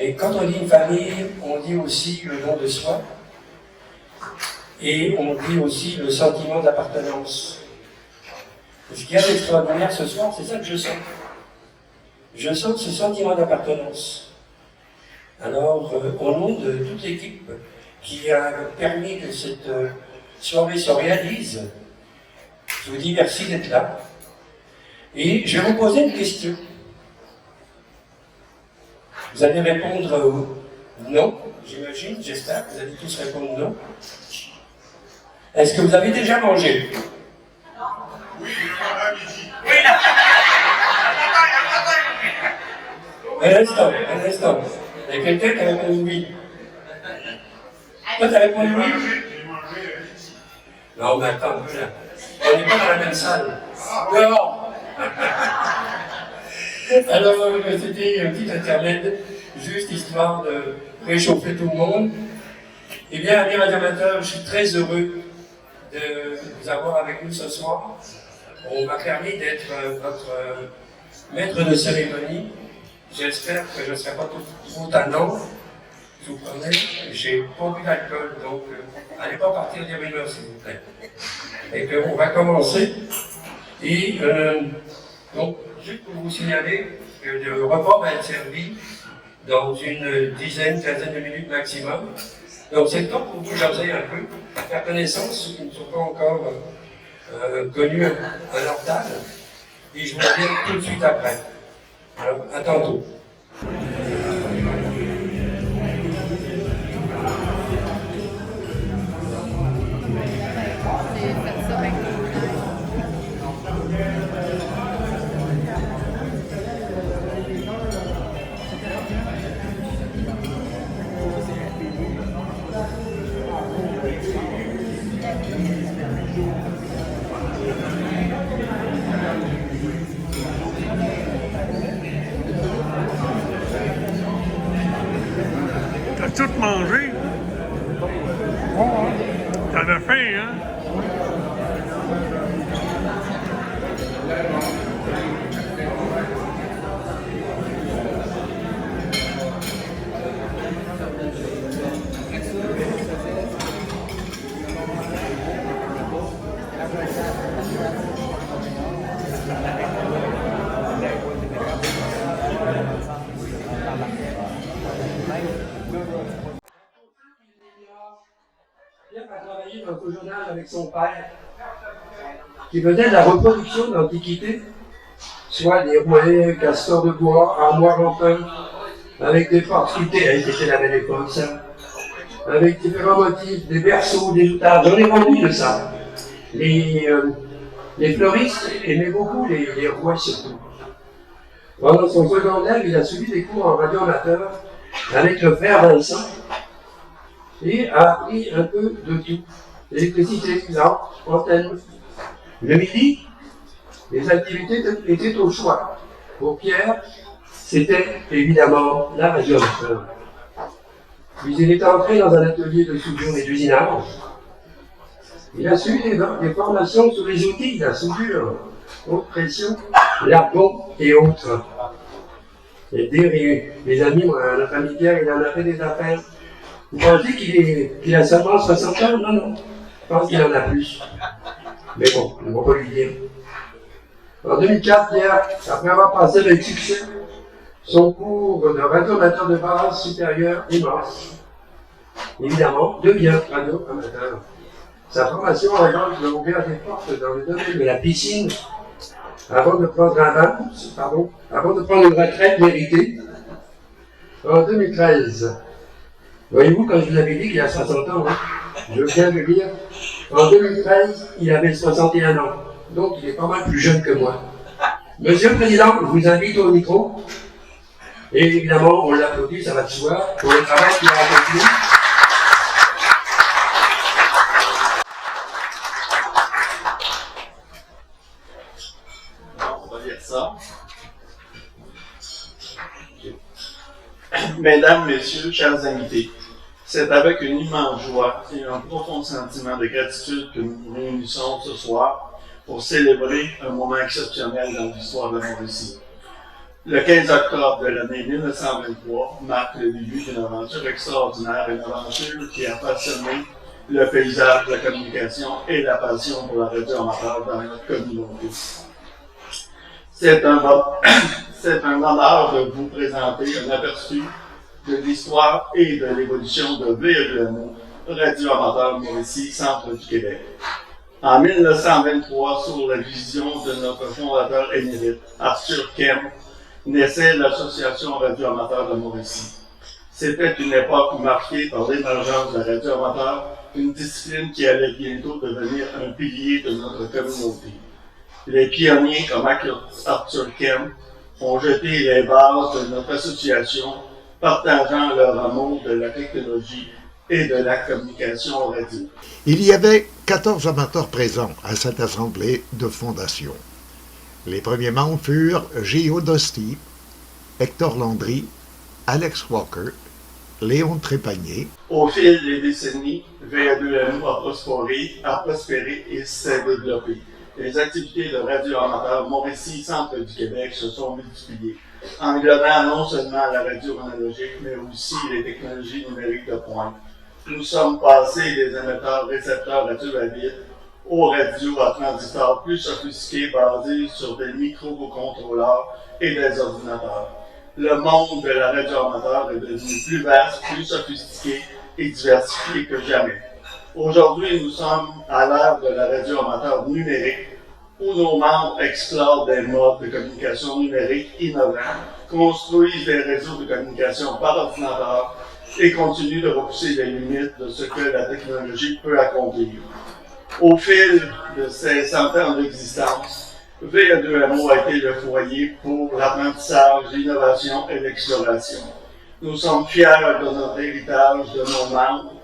Et quand on dit une famille, on dit aussi le don de soi, et on dit aussi le sentiment d'appartenance. Ce qu'il y a d'extraordinaire ce soir, c'est ça que je sens. Je sens ce sentiment d'appartenance. Alors, au nom de toute l'équipe qui a permis que cette soirée se réalise, je vous dis merci d'être là. Et je vais vous poser une question. Vous allez répondre non, j'imagine, j'espère que vous allez tous répondre non. Est-ce que vous avez déjà mangé? Oui, à midi. Un instant. Il y a quelqu'un qui a répondu oui. Toi, tu as répondu oui? J'ai mangé à midi. Non, mais attends, on n'est pas dans la même salle. Dehors. Alors, c'était un petit intermède, juste histoire de réchauffer tout le monde. Eh bien, amis radioamateurs, je suis très heureux de vous avoir avec nous ce soir. On m'a permis d'être votre maître de cérémonie. J'espère que je ne serai pas trop tannant. Je vous promets, j'ai pas bu d'alcool, donc allez pas partir des rumeurs, s'il vous plaît. Et qu'on va commencer. Et donc, juste pour vous signaler que le repas va être servi dans une dizaine, quinzaine de minutes maximum. Donc c'est le temps pour vous jaser un peu, faire connaissance, ceux qui ne sont pas encore connus à leur table. Et je vous reviens tout de suite après. Alors, à tantôt. T'as tout mangé? T'en as faim, hein? Pierre a travaillé dans le journal avec son père, qui faisait de la reproduction d'antiquités, soit des rouets, castors de bois, armoires en pin, avec des portes sculptées, c'était la belle époque ça, avec différents motifs, des berceaux, des outardes, j'en ai vendu de ça. Les fleuristes aimaient beaucoup les rouets surtout. Pendant son secondaire, il a suivi des cours en radioamateur avec le frère Vincent, et a appris un peu de tout. L'électricité, lampe, antenne. Le midi, les activités étaient au choix. Pour Pierre, c'était évidemment la radioamateur. Puis il est entré dans un atelier de soudure et d'usinage. Il a suivi des formations sur les outils, la soudure, haute pression, l'argon et autres. Et dire, les amis, la famille Pierre, il en a fait des affaires. Vous pensez qu'il a seulement 60 ans? Non, non. Je pense qu'il en a plus. Mais bon, on ne va pas lui dire. En 2004, Pierre, après avoir passé avec succès son cours de radioamateur de base supérieure immense, évidemment, devient radioamateur. Sa formation a donc lui ouvert des portes dans le domaine de la piscine avant de prendre une retraite méritée en 2013. Voyez-vous, quand je vous avais dit qu'il a 60 ans, hein, je viens de dire, en 2013, il avait 61 ans. Donc, il est pas mal plus jeune que moi. Monsieur le Président, je vous invite au micro Et évidemment, on l'applaudit, ça va de soi, pour le travail qu'il a accompli. On va lire ça. Mesdames, Messieurs, chers invités, c'est avec une immense joie et un profond sentiment de gratitude que nous nous réunissons ce soir pour célébrer un moment exceptionnel dans l'histoire de la Mauricie. Le 15 octobre de l'année 1923 marque le début d'une aventure extraordinaire, une aventure qui a façonné le paysage de la communication et la passion pour la radio amateur dans notre communauté. C'est un honneur de vous présenter un aperçu de l'histoire et de l'évolution de VE2MO, Radio Amateur Mauricie, Centre du Québec. En 1923, sous la vision de notre fondateur émérite, Arthur Kemp, naissait l'Association Radio Amateur de Mauricie. C'était une époque marquée par l'émergence de la radio amateur, une discipline qui allait bientôt devenir un pilier de notre communauté. Les pionniers comme Arthur Kemp ont jeté les bases de notre association, partageant leur amour de la technologie et de la communication radio. Il y avait 14 amateurs présents à cette assemblée de fondation. Les premiers membres furent Gio Dosti, Hector Landry, Alex Walker, Léon Trépanier. Au fil des décennies, VE2MO a prospéré et s'est développé. Les activités de radio amateur Mauricie, Centre du Québec se sont multipliées, englobant non seulement la radio analogique, mais aussi les technologies numériques de pointe. Nous sommes passés des émetteurs récepteurs radio-habiles aux radios à transistors plus sophistiqués basés sur des microcontrôleurs et des ordinateurs. Le monde de la radio amateur est devenu plus vaste, plus sophistiqué et diversifié que jamais. Aujourd'hui, nous sommes à l'ère de la radio amateur numérique, où nos membres explorent des modes de communication numérique innovants, construisent des réseaux de communication par ordinateur et continuent de repousser les limites de ce que la technologie peut accomplir. Au fil de ces 100 ans d'existence, VE2MO a été le foyer pour l'apprentissage, l'innovation et l'exploration. Nous sommes fiers de notre héritage, de nos membres,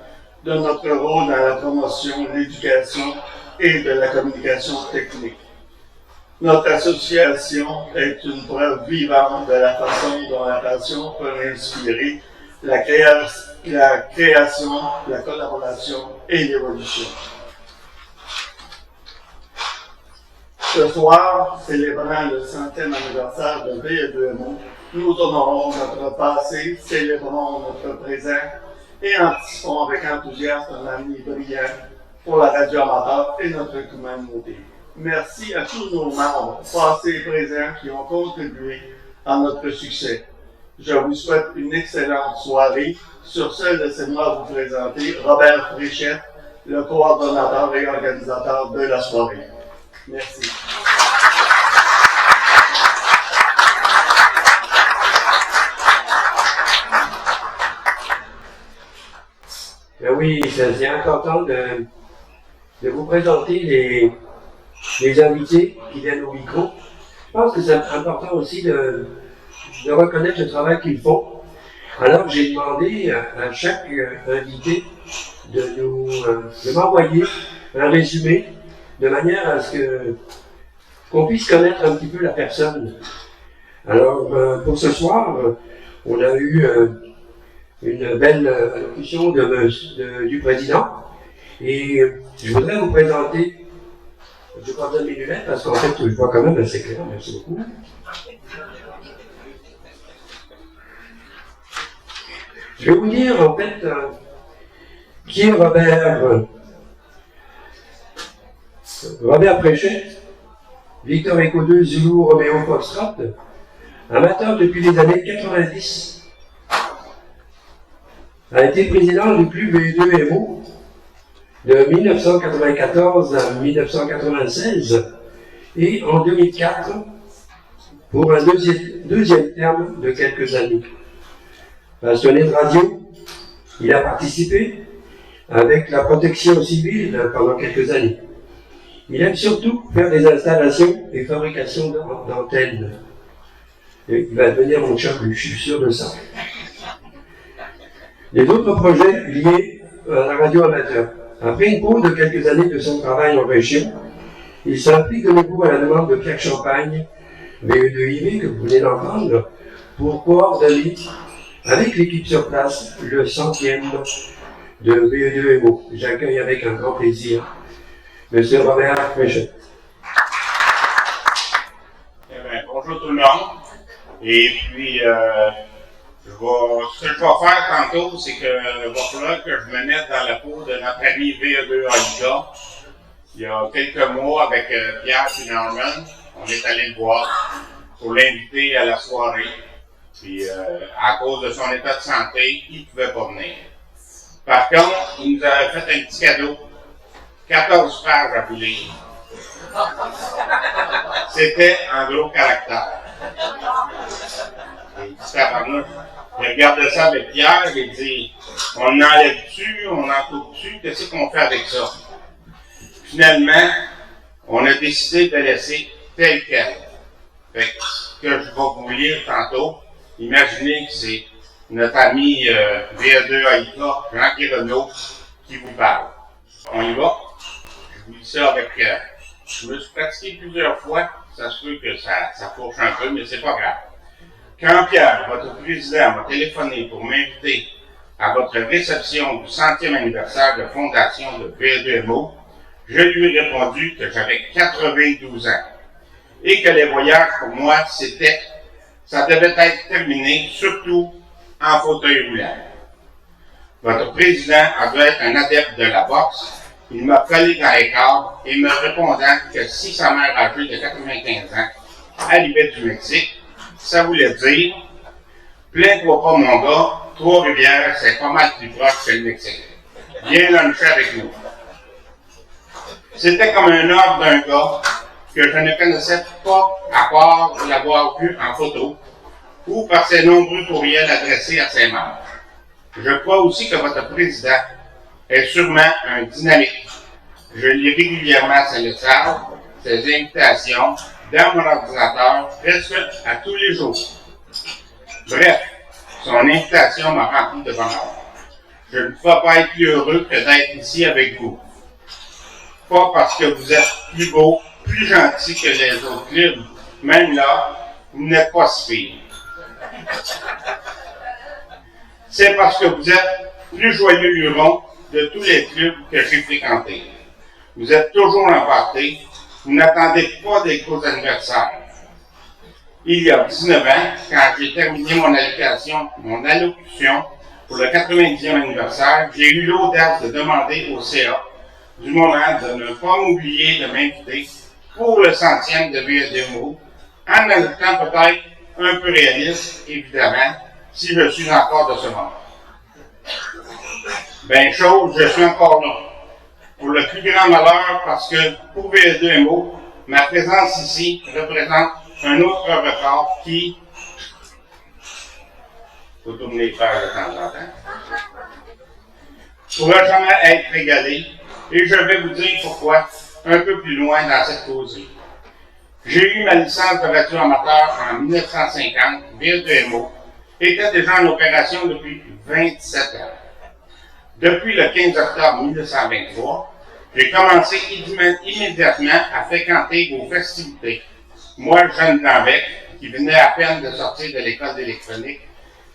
de notre rôle dans la promotion, l'éducation et de la communication technique. Notre association est une preuve vivante de la façon dont la passion peut inspirer la création, la collaboration et l'évolution. Ce soir, célébrant le 100e anniversaire de VE2MO, nous honorons notre passé, célébrons notre présent et anticipons avec enthousiasme un avenir brillant pour la radio amateur et notre communauté. Merci à tous nos membres, passés et présents, qui ont contribué à notre succès. Je vous souhaite une excellente soirée. Sur ce, laissez-moi vous présenter Robert Fréchette, le coordonnateur et organisateur de la soirée. Merci. Ben oui, c'est important de vous présenter les invités qui viennent au micro. Je pense que c'est important aussi de reconnaître le travail qu'ils font. Alors j'ai demandé à chaque invité de m'envoyer un résumé de manière à ce qu'on puisse connaître un petit peu la personne. Alors pour ce soir, on a eu une belle allocution du président et je voudrais vous présenter. Je vais pas donner mes lunettes parce qu'en fait, je vois quand même assez clair. Merci beaucoup. Je vais vous dire, en fait, qui est Robert Fréchette, Victor Echo 2, Zulu, Roméo Foxtrot, amateur depuis les années 90, a été président du club VE2MO de 1994 à 1996 et en 2004 pour un deuxième terme de quelques années. Passionné de radio, il a participé avec la protection civile pendant quelques années. Il aime surtout faire des installations et fabrication d'antennes. Et il va devenir mon chum, je suis sûr de ça. Il y a d'autres projets liés à la radio amateur. Après une pause de quelques années de son travail en région, il s'implique de nouveau à la demande de Pierre Champagne, VE2IV, que vous venez d'entendre, pour coordonner avec l'équipe sur place le 100e de VE2MO. J'accueille avec un grand plaisir M. Robert Fréchette. Bonjour tout le monde. Et puis, ce que je vais faire tantôt, c'est que il va falloir que je me mette dans la peau de notre ami VE2AIK. Il y a quelques mois, avec Pierre et Norman, on est allé le voir pour l'inviter à la soirée. Puis, à cause de son état de santé, il ne pouvait pas venir. Par contre, il nous avait fait un petit cadeau. 14 pages à vous lire. C'était en gros caractère. Il dit tabarnouche. Il regardait ça avec Pierre, il dit on enlève-tu, on en coupe-tu, qu'est-ce qu'on fait avec ça? Finalement, on a décidé de laisser tel quel. Fait que ce que je vais vous lire tantôt, imaginez que c'est notre ami VE2AIK, Jean-Guy Renaud, qui vous parle. On y va? Je vous dis ça avec... je me suis pratiqué plusieurs fois, ça se peut que ça fourche un peu, mais c'est pas grave. Quand Pierre, votre président, m'a téléphoné pour m'inviter à votre réception du 100e anniversaire de fondation de VE2MO, je lui ai répondu que j'avais 92 ans et que les voyages pour moi, ça devait être terminé, surtout en fauteuil roulant. Votre président a dû être un adepte de la boxe. Il m'a collé dans les cadres et me répondant que si sa mère âgée de 95 ans arrivait du Mexique, ça voulait dire « Plains-toi pas, mon gars, Trois-Rivières, c'est pas mal plus proche que le Mexique. Viens luncher avec nous. » C'était comme un ordre d'un gars que je ne connaissais pas à part l'avoir vu en photo ou par ses nombreux courriels adressés à ses membres. Je crois aussi que votre président est sûrement un dynamique. Je lis régulièrement ses messages, ses invitations dans mon ordinateur presque à tous les jours. Bref, son invitation m'a rempli de bonheur. Je ne peux pas être plus heureux que d'être ici avec vous. Pas parce que vous êtes plus beau, plus gentil que les autres clubs. Même là, vous n'êtes pas si pire. C'est parce que vous êtes plus joyeux luron de tous les clubs que j'ai fréquentés. Vous êtes toujours emportés. Vous n'attendez pas des gros anniversaires. Il y a 19 ans, quand j'ai terminé mon allocution pour le 90e anniversaire, j'ai eu l'audace de demander au CA du moment de ne pas m'oublier de m'inviter pour le 100e de VE2MO, en ajoutant peut-être un peu réaliste, évidemment, si je suis encore de ce monde. Ben chose, je suis encore là. Pour le plus grand malheur, parce que pour VE2MO, ma présence ici représente un autre record qui, faut tourner les pages de temps en temps, pourra jamais être égalé, et je vais vous dire pourquoi un peu plus loin dans cette causerie. J'ai eu ma licence de radio amateur en 1950, VE2MO était déjà en opération depuis 27 ans. Depuis le 15 octobre 1923, j'ai commencé immédiatement à fréquenter vos festivités. Moi, le jeune Blanc-Bec, qui venait à peine de sortir de l'école d'électronique,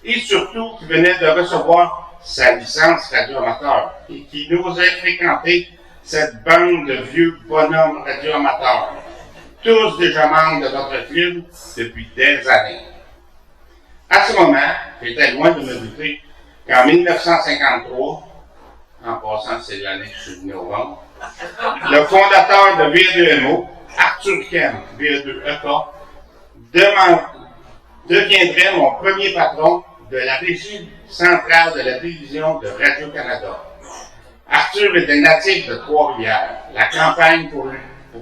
et surtout qui venait de recevoir sa licence radio-amateur, et qui n'osait fréquenter cette bande de vieux bonhommes radio-amateurs, tous déjà membres de votre club depuis des années. À ce moment, j'étais loin de me douter qu'en 1953, en passant c'est l'année que je suis venu au monde, le fondateur de VE2MO, Arthur Kem, VE2EK, deviendrait mon premier patron de la régie centrale de la télévision de Radio-Canada. Arthur était natif de Trois-Rivières, la campagne pour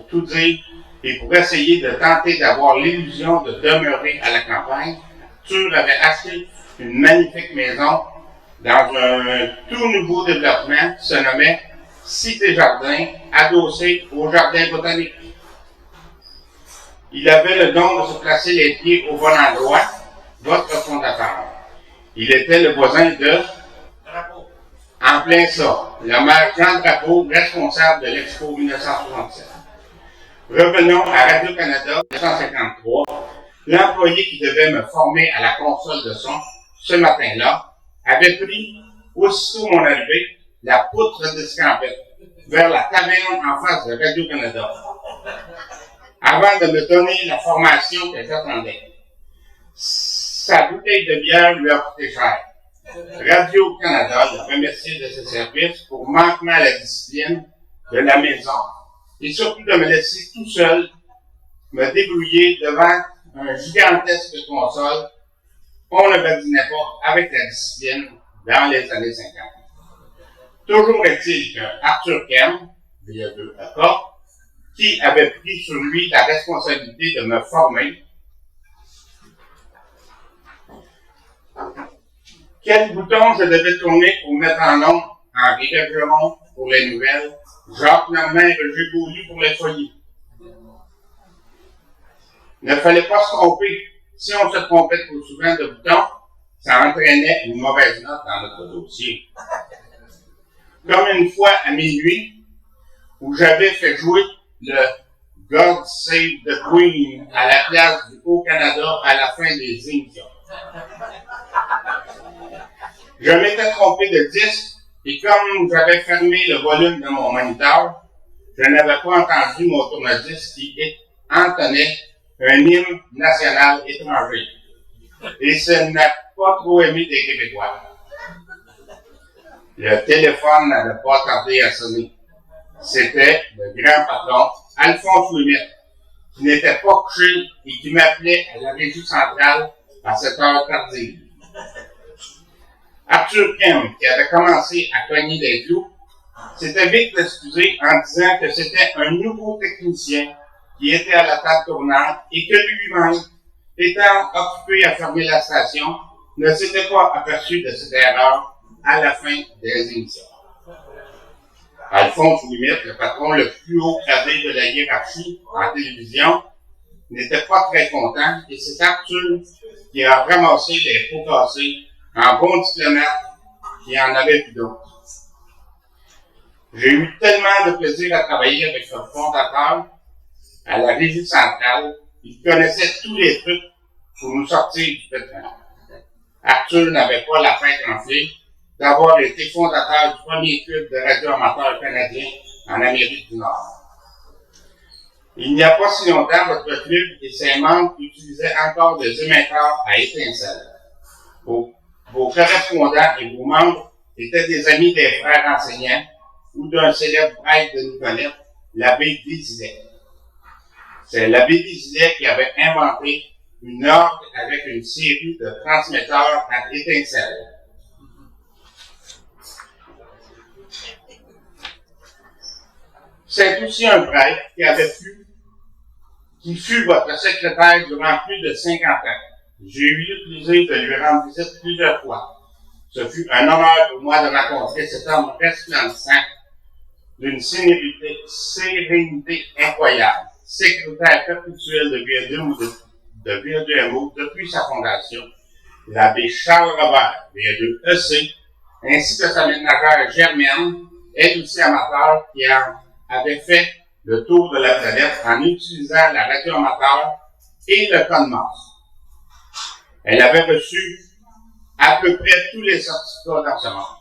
tout dire, et pour essayer de tenter d'avoir l'illusion de demeurer à la campagne, Arthur avait acheté une magnifique maison dans un tout nouveau développement qui se nommait Cité Jardin, adossé au Jardin botanique. Il avait le don de se placer les pieds au bon endroit, votre fondateur. Il était le voisin de Drapeau. En plein ça, le maire Jean Drapeau, responsable de l'Expo 1967. Revenons à Radio-Canada 1953. L'employé qui devait me former à la console de son ce matin-là avait pris, aussitôt mon arrivée, la poutre d'escampette vers la taverne en face de Radio-Canada, avant de me donner la formation que j'attendais. Sa bouteille de bière lui a coûté cher. Radio-Canada l'a remercié de ses services pour manquement à la discipline de la maison et surtout de me laisser tout seul me débrouiller devant un gigantesque console. On ne badinait pas avec la discipline dans les années 50. Toujours est-il que Arthur Kemp, VA2AK, qui avait pris sur lui la responsabilité de me former, quel bouton je devais tourner pour mettre en ondes Henri Bergeron pour les nouvelles, Jacques Normand et Roger Beaulieu pour les foyers. Ne fallait pas se tromper. Si on se trompait trop souvent de bouton, ça entraînait une mauvaise note dans notre dossier. Comme une fois à minuit, où j'avais fait jouer le God Save the Queen à la place du Haut-Canada à la fin des émissions. Je m'étais trompé de disque et comme j'avais fermé le volume de mon moniteur, je n'avais pas entendu mon tourne-disque qui entonnait un hymne national étranger. Et ce n'a pas trop aimé des Québécois. Le téléphone n'avait pas tardé à sonner. C'était le grand patron, Alphonse Ouimet, qui n'était pas couché et qui m'appelait à la régie centrale à cette heure tardive. Arthur Kemp, qui avait commencé à cogner des clous, s'était vite excusé en disant que c'était un nouveau technicien qui était à la table tournante et que lui-même, étant occupé à fermer la station, ne s'était pas aperçu de cette erreur à la fin des émissions. Alphonse Ouimet, le patron le plus haut gradé de la hiérarchie en télévision, n'était pas très content et c'est Arthur qui a ramassé les pots cassés en bon diplomate qui en avait plus d'autres. J'ai eu tellement de plaisir à travailler avec ce fondateur à la régie centrale. Il connaissait tous les trucs pour nous sortir du pétrin. Arthur n'avait pas la tête enflée d'avoir été fondateur du premier club de radio-amateur canadien en Amérique du Nord. Il n'y a pas si longtemps, votre club et ses membres utilisaient encore des émetteurs à étincelles. Vos correspondants et vos membres étaient des amis des frères enseignants ou d'un célèbre prêtre de Nicolette, l'abbé Désilet. C'est l'abbé Désilet qui avait inventé une orgue avec une série de transmetteurs à étincelles. C'est aussi un prêtre qui fut votre secrétaire durant plus de 50 ans. J'ai eu le plaisir de lui rendre visite plusieurs fois. Ce fut un honneur pour moi de rencontrer cet homme resplendissant d'une sérénité incroyable, secrétaire perpétuel de VA2MO depuis sa fondation, l'abbé Charles Robert, VA2EC, ainsi que sa ménagère Germaine, elle aussi amateur, qui avait fait le tour de la planète en utilisant la radio amateur et le code Morse. Elle avait reçu à peu près tous les certificats dans ce monde.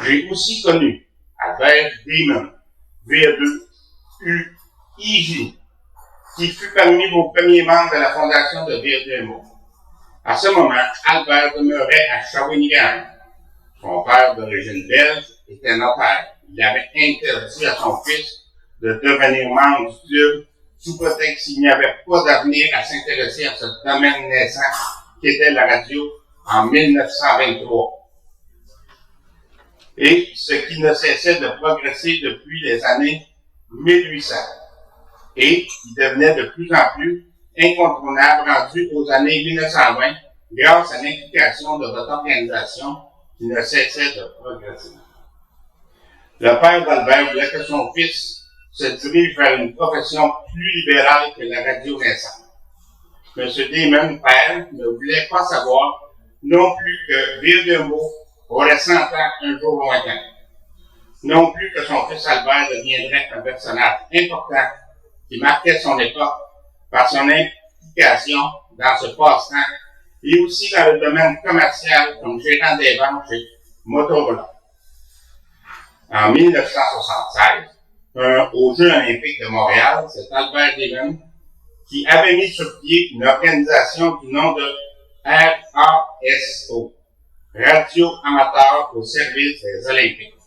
J'ai aussi connu Albert Damon, VA2UIJ, qui fut parmi vos premiers membres de la fondation de VA2MO. À ce moment, Albert demeurait à Shawinigan. Son père d'origine belge était notaire. Il avait interdit à son fils de devenir membre du club sous prétexte qu'il n'y avait pas d'avenir à s'intéresser à ce domaine naissant qui était la radio en 1923. Et ce qui ne cessait de progresser depuis les années 1800 et qui devenait de plus en plus incontournable rendu aux années 1920 grâce à l'implication de votre organisation qui ne cessait de progresser. Le père d'Albert voulait que son fils se dirige vers une profession plus libérale que la radio naissante. M. Damon, père, ne voulait pas savoir non plus que Ville-de-Meaux aurait 100 ans un jour lointain. Non plus que son fils Albert deviendrait un personnage important qui marquait son époque par son implication dans ce passe-temps et aussi dans le domaine commercial comme gérant des ventes chez Motorola. En 1976, aux Jeux olympiques de Montréal, c'est Albert Damon qui avait mis sur pied une organisation du nom de RASO, Radio Amateur au service des Olympiques,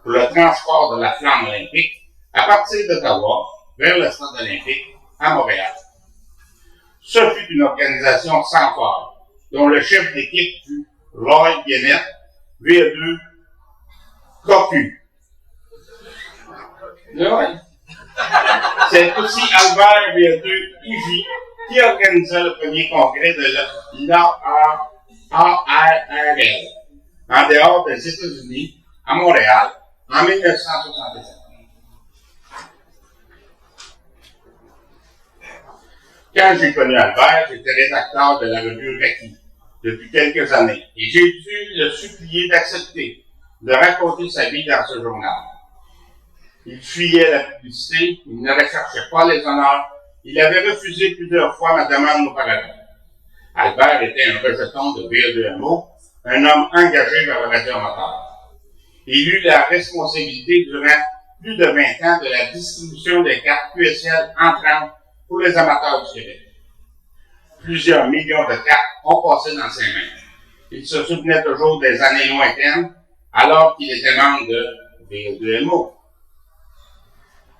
pour le transport de la flamme olympique à partir d'Ottawa vers le stade olympique à Montréal. Ce fut une organisation sans faille, dont le chef d'équipe fut Roy Guénette, VE2 Cocu. C'est aussi Albert VE2 Ivy qui organisa le premier congrès de l'ARRL en dehors des États-Unis, à Montréal, en 1977. Quand j'ai connu Albert, j'étais rédacteur de la revue Raki depuis quelques années et j'ai dû le supplier d'accepter de raconter sa vie dans ce journal. Il fuyait la publicité, il ne recherchait pas les honneurs, il avait refusé plusieurs fois ma demande auparavant. Albert était un rejeton de VE2MO, un homme engagé vers le radioamateur. Il eut la responsabilité durant plus de 20 ans de la distribution des cartes QSL entrantes pour les amateurs du Québec. Plusieurs millions de cartes ont passé dans ses mains. Il se souvenait toujours des années lointaines, alors qu'il était membre de VE2MO.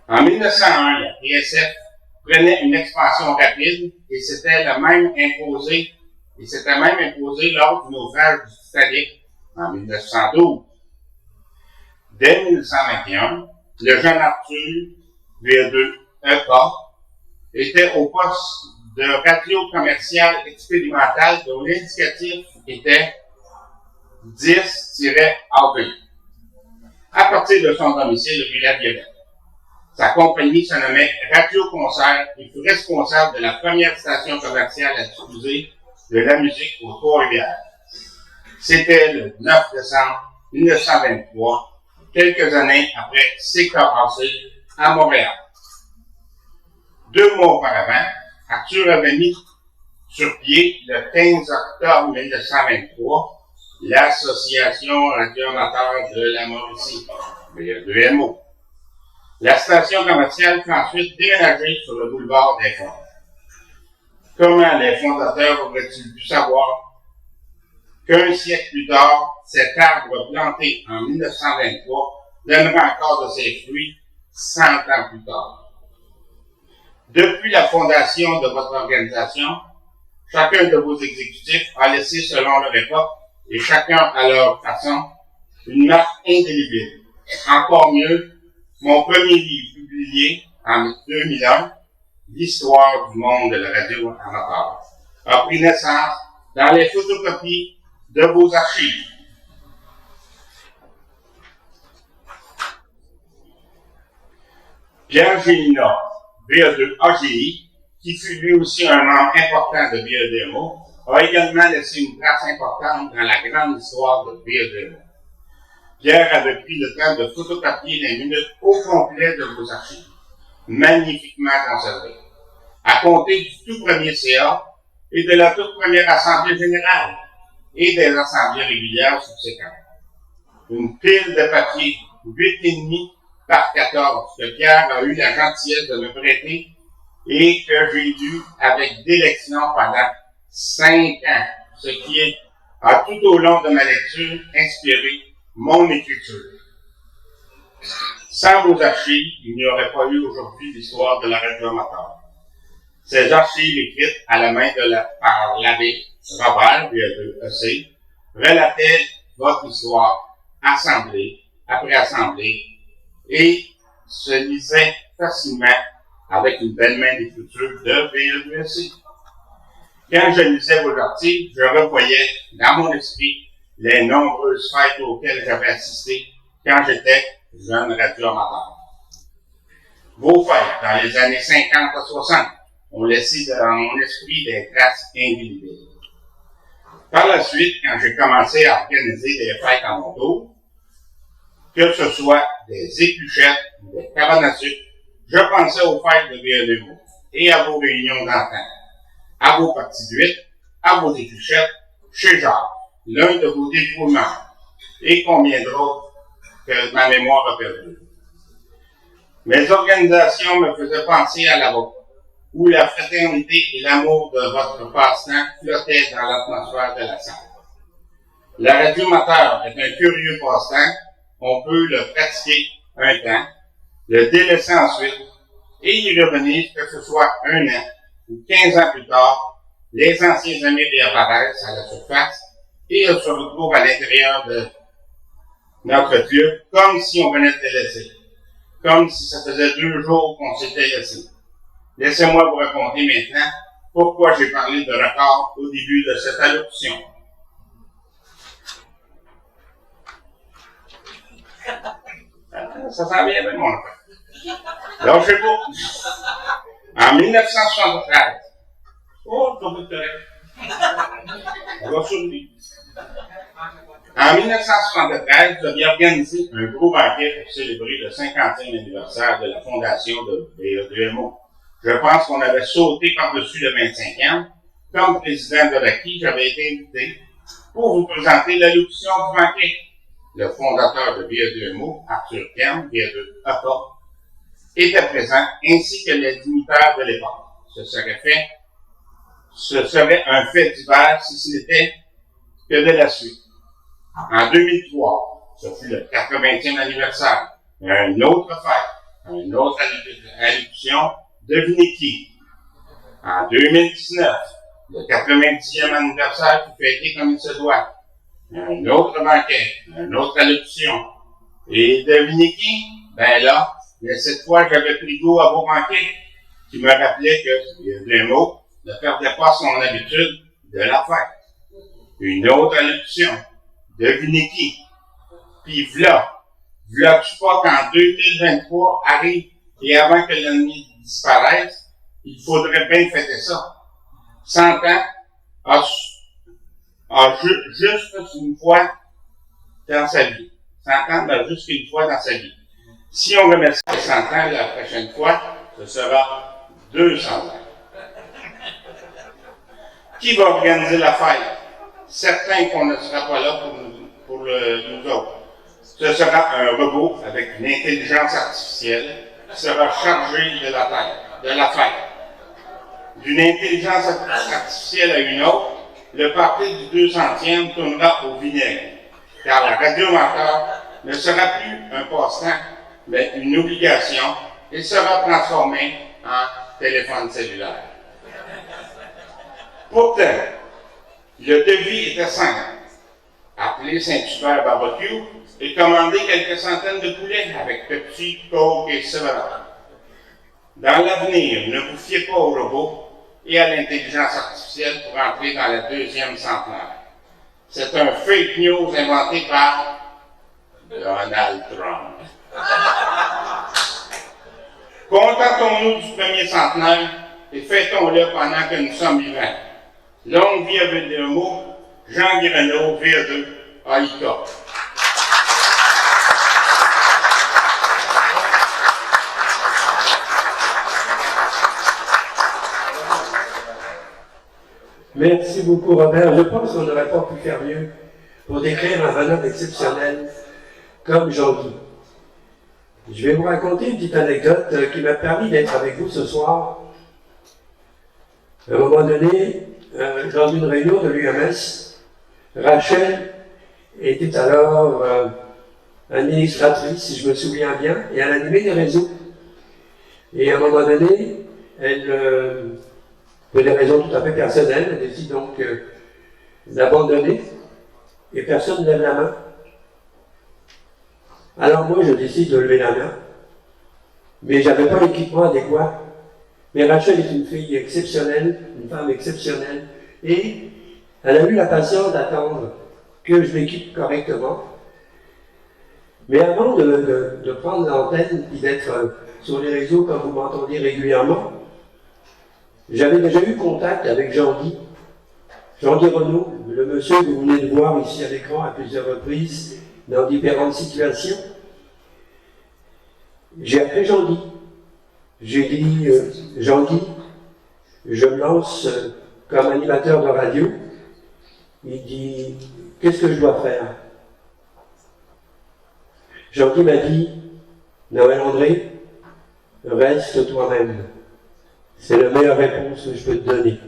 En 1901, la PSF prenait une expansion rapide et s'était même imposé lors du naufrage du Titanic en 1912. Dès 1921, le jeune Arthur, VE2EK, était au poste de radio commercial expérimental dont l'indicatif était 10-AV, à partir de son domicile rue La Violette. Sa compagnie se nommait Radio Concert et fut responsable de la première station commerciale à diffuser de la musique aux Trois-Rivières. C'était le 9 décembre 1923, quelques années après CKAC à Montréal. 2 mois auparavant, Arthur avait mis sur pied, le 15 octobre 1923, l'Association radioamateur de la Mauricie, VE2MO. La station commerciale fut ensuite déménagée sur le boulevard des Fonds. Comment les fondateurs auraient-ils pu savoir qu'un siècle plus tard, cet arbre planté en 1923 donnerait encore de ses fruits 100 ans plus tard? Depuis la fondation de votre organisation, chacun de vos exécutifs a laissé, selon leur époque, et chacun à leur façon, une marque indélébile. Encore mieux, mon premier livre publié en 2001, L'histoire du monde de la radio amateur, a pris naissance dans les photocopies de vos archives. Pierre Gélina, VE2AGI, qui fut lui aussi un membre important de VE2MO, a également laissé une place importante dans la grande histoire de VE2MO. Pierre avait pris le temps de photocopier les minutes au complet de vos archives, magnifiquement conservées, à compter du tout premier CA et de la toute première Assemblée générale et des assemblées régulières subséquentes. Une pile de papier 8,5 par 14 que Pierre a eu la gentillesse de me prêter et que j'ai lu avec délection pendant 5 ans, ce qui a tout au long de ma lecture inspiré mon écriture. Sans vos archives, il n'y aurait pas eu aujourd'hui l'histoire de la radio amateur. Ces archives écrites à la main par l'abbé Robert, VE2EC, relataient votre histoire, assemblée après assemblée, et se lisaient facilement avec une belle main d'écriture de VE2EC. Quand je lisais vos articles, je revoyais dans mon esprit les nombreuses fêtes auxquelles j'avais assisté quand j'étais jeune radioamateur. Vos fêtes, dans les années 50 à 60, ont laissé dans mon esprit des traces indélébiles. Par la suite, quand j'ai commencé à organiser des fêtes à mon tour, que ce soit des épluchettes ou des cabanes à sucre, je pensais aux fêtes de VA2MO et à vos réunions d'entente, à vos parties de 8, à vos épluchettes, chez Jacques, l'un de vos dépouillements, et combien d'autres que ma mémoire a perdu. Mes organisations me faisaient penser à la vôtre, où la fraternité et l'amour de votre passe-temps flottaient dans l'atmosphère de la salle. La radiomoteur est un curieux passe-temps, on peut le pratiquer un temps, le délaisser ensuite, et y revenir que ce soit 1 an ou 15 ans plus tard, les anciens amis réapparaissent à la surface et se retrouvent à l'intérieur de notre club comme si on venait de les laisser, comme si ça faisait 2 jours qu'on s'était laissé. Laissez-moi vous raconter maintenant pourquoi j'ai parlé de record au début de cette allocution. Ça sent bien, mon enfant. Donc, je vous. En 1973, oh, c'est correct. On va survivre. En 1973, j'avais organisé un gros banquet pour célébrer le 50e anniversaire de la fondation de VA2MO. Je pense qu'on avait sauté par-dessus le 25 ans. Comme président de l'ACI, j'avais été invité pour vous présenter l'allocution du banquet. Le fondateur de VA2MO, Arthur Kern, VA2ACA, était présent, ainsi que les dignitaires de l'époque. Ce serait un fait divers si ce n'était que de la suite. En 2003, ce fut le 80e anniversaire, une autre fête, une autre allocution, devinez qui? En 2019, le 90e anniversaire fut fêté comme il se doit. Un autre banquet, une autre allocution. Et devinez qui? Ben là, mais cette fois, j'avais pris goût à vos banquets, qui me rappelaient que VA2MO ne perdait pas son habitude de la fête. Une autre allocution. Devinez qui? Puis v'là-tu pas qu'en 2023 arrive et avant que l'ennemi disparaisse, il faudrait bien fêter ça. 100 ans juste une fois dans sa vie. 100 ans, mais juste une fois dans sa vie. Si on remet ça à 100 ans la prochaine fois, ce sera 200 ans. Qui va organiser la fête? Certain qu'on ne sera pas là pour nous autres. Ce sera un robot avec une intelligence artificielle qui sera chargé de la fête. D'une intelligence artificielle à une autre, le party du 200e tournera au vinaigre, car la radiomoteur ne sera plus un passe-temps, mais une obligation et sera transformée en téléphone cellulaire. Pourtant, le devis était simple. Appelez Saint-Hubert Barbecue et commandez quelques centaines de poulets avec Pepsi, Coke et 7-Up. Dans l'avenir, ne vous fiez pas aux robots et à l'intelligence artificielle pour entrer dans la 2e centenaire. C'est un fake news inventé par Donald Trump. Contentons-nous du 1er centenaire et fêtons-le pendant que nous sommes vivants. Longue vie à VA2MO, Jean Guéreneau, VA2, AICA. Merci beaucoup, Robert. Je pense qu'on n'aurait pas pu faire mieux pour décrire un bonhomme exceptionnel comme Jean-Guy. Je vais vous raconter une petite anecdote qui m'a permis d'être avec vous ce soir. À un moment donné, dans une réunion de l'UMS, Rachel était alors administratrice, si je me souviens bien, et elle animait des réseaux. Et à un moment donné, elle, pour des raisons tout à fait personnelles, elle décide donc d'abandonner, et personne ne lève la main. Alors moi, je décide de lever la main, mais j'avais pas l'équipement adéquat. Mais Rachel est une fille exceptionnelle, une femme exceptionnelle, et elle a eu la patience d'attendre que je m'équipe correctement. Mais avant de prendre l'antenne et d'être sur les réseaux comme vous m'entendez régulièrement. J'avais déjà eu contact avec Jean-Guy Renaud, le monsieur que vous venez de voir ici à l'écran à plusieurs reprises dans différentes situations. J'ai appelé Jean-Guy. J'ai dit, Jean-Guy, je me lance comme animateur de radio. Il dit, qu'est-ce que je dois faire? Jean-Guy m'a dit, Noël André, reste toi-même. C'est la meilleure réponse que je peux te donner.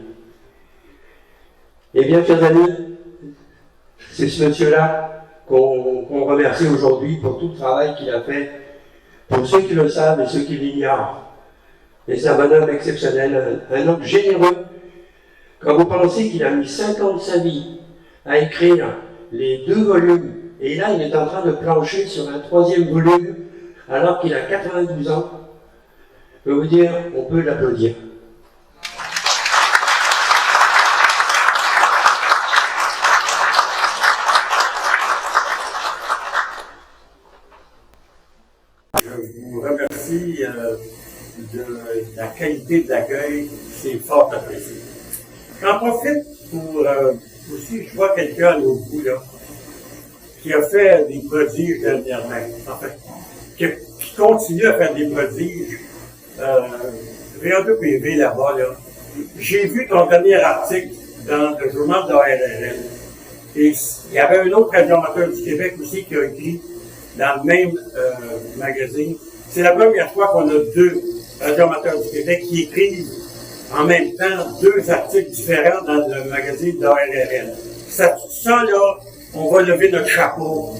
Eh bien, chers amis, c'est ce monsieur-là qu'on remercie aujourd'hui pour tout le travail qu'il a fait, pour ceux qui le savent et ceux qui l'ignorent. Et c'est un bonhomme exceptionnel, un homme généreux. Quand vous pensez qu'il a mis 5 ans de sa vie à écrire les 2 volumes, et là il est en train de plancher sur un 3e volume, alors qu'il a 92 ans, je peux vous dire, on peut l'applaudir. Je vous remercie de la qualité de l'accueil, c'est fort apprécié. J'en profite pour aussi, je vois quelqu'un à l'autre bout là, qui a fait des prodiges dernièrement, en fait, qui continue à faire des prodiges. VA2PV là-bas, là. J'ai vu ton dernier article dans le journal de ARRL. Et il y avait un autre radioamateur du Québec aussi qui a écrit dans le même magazine. C'est la première fois qu'on a 2 radioamateurs du Québec qui écrivent en même temps 2 articles différents dans le magazine d'ARRL. Ça là, on va lever notre chapeau.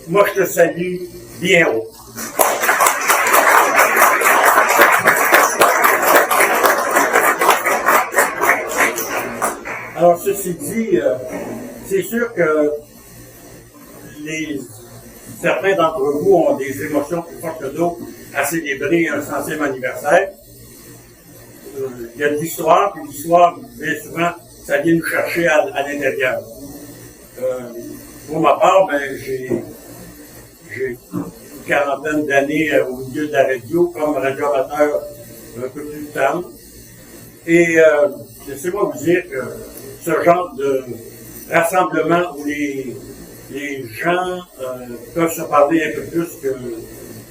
Moi, je te salue bien haut. Alors, ceci dit, c'est sûr que certains d'entre vous ont des émotions plus fortes que d'autres à célébrer un 100e anniversaire. Il y a de l'histoire, puis l'histoire, bien souvent, ça vient nous chercher à l'intérieur. Pour ma part, ben, j'ai une quarantaine d'années au milieu de la radio, comme radioamateur un peu plus tard. Et laissez-moi vous dire que ce genre de rassemblement où les gens peuvent se parler un peu plus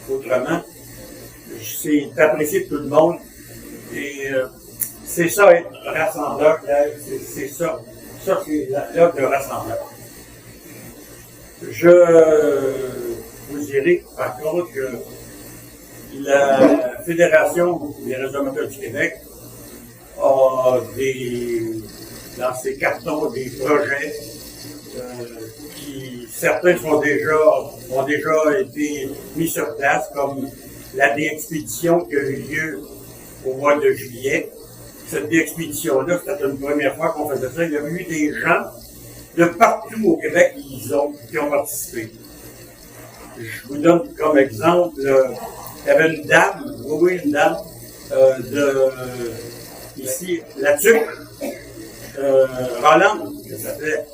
qu'autrement, c'est apprécié de tout le monde. Et c'est ça être rassembleur, c'est ça. Ça, c'est l'œuvre de rassembleur. Je vous dirai, par contre, que la Fédération des radioamateurs du Québec a dans ses cartons des projets qui, certains ont déjà été mis sur place, comme la déexpédition qui a eu lieu au mois de juillet. Cette déexpédition-là, c'était une première fois qu'on faisait ça. Il y a eu des gens de partout au Québec qui ont participé. Je vous donne comme exemple, il y avait une dame, une dame, ici, la Tuque, Roland, ça s'appelait.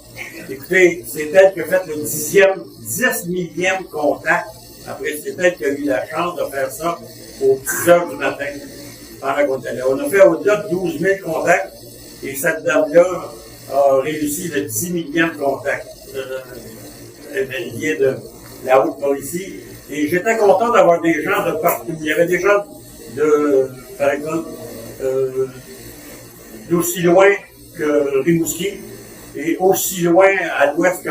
Écoutez, c'est elle qui a fait le 10 millième contact. Après, c'est elle qui a eu la chance de faire ça aux 10 heures du matin. Pendant qu'on était là. On a fait au-delà de 12 000 contacts et cette dame-là a réussi le 10 millième contact. Elle vient de la Haute-Mauricie. Et j'étais content d'avoir des gens de partout. Il y avait des gens par exemple, d'aussi loin que Rimouski et aussi loin à l'ouest que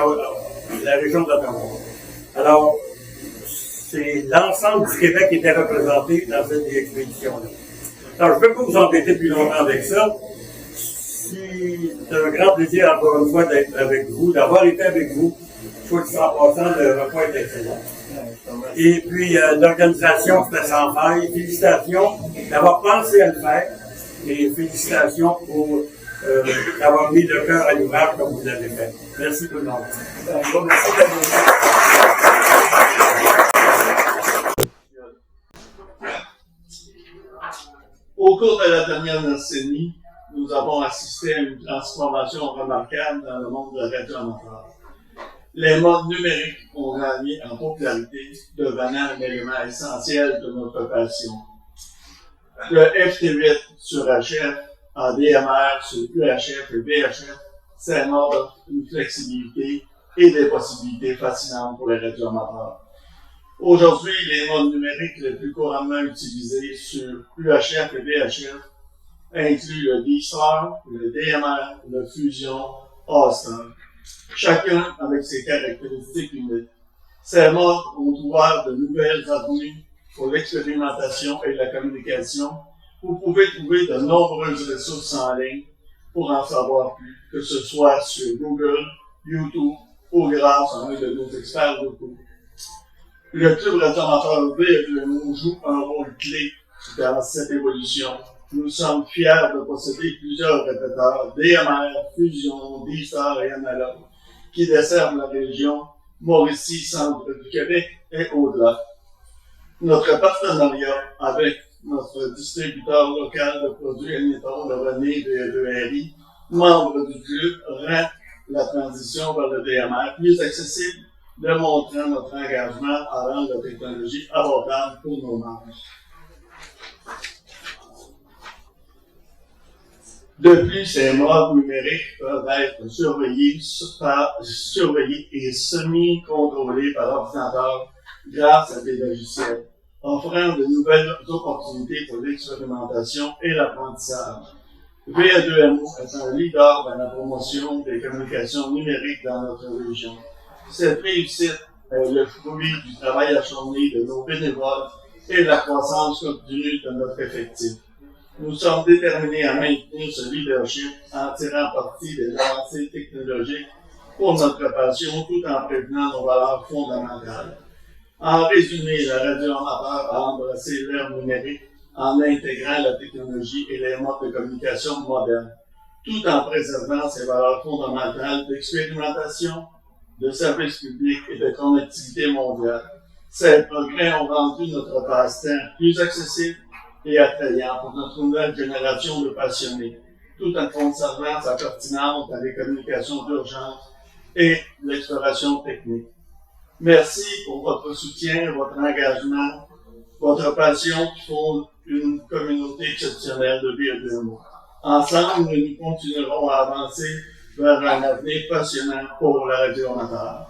la région d'Ottawa. Alors, c'est l'ensemble du Québec qui était représenté dans cette expédition-là. Alors, je ne peux pas vous embêter plus longtemps avec ça. C'est un grand plaisir, encore une fois, d'être avec vous, d'avoir été avec vous. Soit dit en passant, le repas est excellent. Et puis, l'organisation, c'était sans faille. Félicitations d'avoir pensé à le faire. Et félicitations pour d'avoir mis le cœur à l'ouvrage comme vous l'avez fait. Merci tout le monde. Au cours de la dernière décennie, nous avons assisté à une transformation remarquable dans le monde de la radio amateur. Les modes numériques ont gagné en popularité, devenant un élément essentiel de notre passion. le FT8 sur HF, en DMR sur UHF et VHF, c'est un ordre, une flexibilité et des possibilités fascinantes pour les radioamateurs. Aujourd'hui, les modes numériques les plus couramment utilisés sur UHF et VHF incluent le D-Star, le DMR, le Fusion, A-Star, chacun avec ses caractéristiques uniques. Ces modes ont ouvert de nouvelles avenues pour l'expérimentation et la communication. Vous pouvez trouver de nombreuses ressources en ligne pour en savoir plus, que ce soit sur Google, YouTube ou grâce à un de nos experts locaux. Le Club radioamateur VE2MO joue un rôle clé dans cette évolution. Nous sommes fiers de posséder plusieurs répéteurs DMR, Fusion, D-Star et Analogue qui desservent la région Mauricie, centre du Québec et au-delà. Notre partenariat avec notre distributeur local de produits Agneton, le René VE2RI, membre du club, rend la transition vers le DMR plus accessible, démontrant notre engagement à rendre la technologie abordable pour nos membres. De plus, ces modes numériques peuvent être surveillés et semi-contrôlés par ordinateur grâce à des logiciels, offrant de nouvelles opportunités pour l'expérimentation et l'apprentissage. VE2MO est un leader dans la promotion des communications numériques dans notre région. Cette réussite est le fruit du travail acharné de nos bénévoles et de la croissance continue de notre effectif. Nous sommes déterminés à maintenir ce leadership en tirant parti des avancées technologiques pour notre passion tout en prévenant nos valeurs fondamentales. En résumé, la radio amateur a embrassé l'ère numérique en intégrant la technologie et les modes de communication modernes, tout en préservant ses valeurs fondamentales d'expérimentation, de service public et de connectivité mondiale. Ces progrès ont rendu notre passe-temps plus accessible et attrayant pour notre nouvelle génération de passionnés, tout en conservant sa pertinence dans les communications d'urgence et l'exploration technique. Merci pour votre soutien, votre engagement, votre passion qui font une communauté exceptionnelle de VE2MO. Ensemble, nous continuerons à avancer vers un avenir passionnant pour la radio amateur.